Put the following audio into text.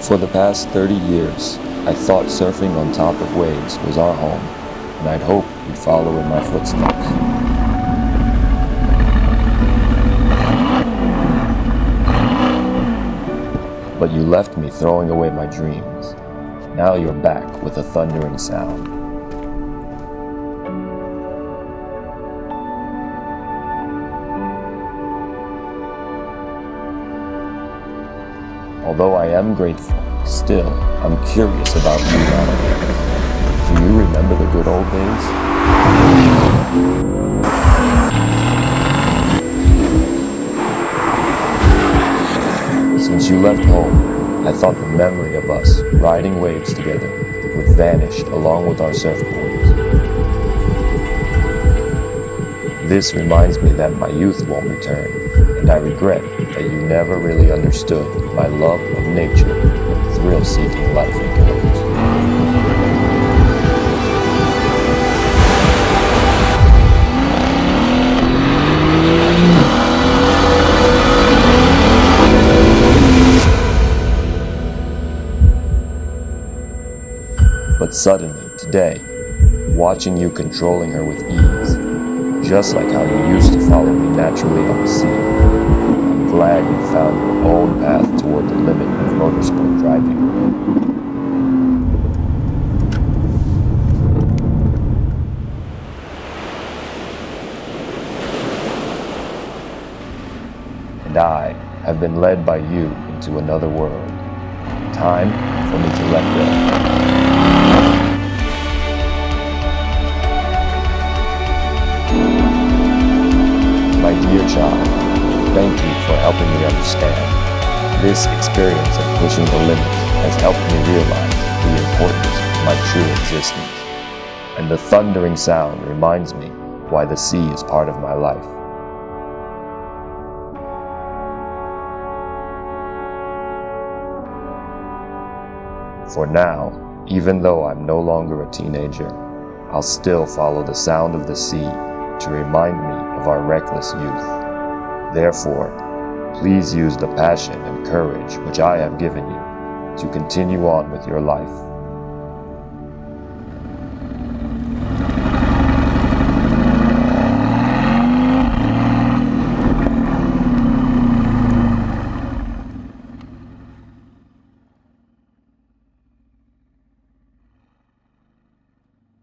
For the past 30 years, I thought surfing on top of waves was our home, and I'd hope you'd follow in my footsteps. But you left me throwing away my dreams. Now you're back with a thundering sound. Although I am grateful, still, I'm curious about you nowadays. Do you remember the good old days? Since you left home, I thought the memory of us riding waves together would vanish along with our surfboards. This reminds me that my youth won't return, and I regret that you never really understood my love of nature and thrill-seeking life in Killers. But suddenly, today, watching you controlling her with ease, just like how you used to follow me naturally on the sea, I'm glad you found your own path toward the limit of motorsport driving. And I have been led by you into another world. Time for me to let go. My dear child, thank you for helping me understand. This experience of pushing the limits has helped me realize the importance of my true existence. And the thundering sound reminds me why the sea is part of my life. For now, even though I'm no longer a teenager, I'll still follow the sound of the sea to remind me of our reckless youth. Therefore, please use the passion and courage which I have given you to continue on with your life.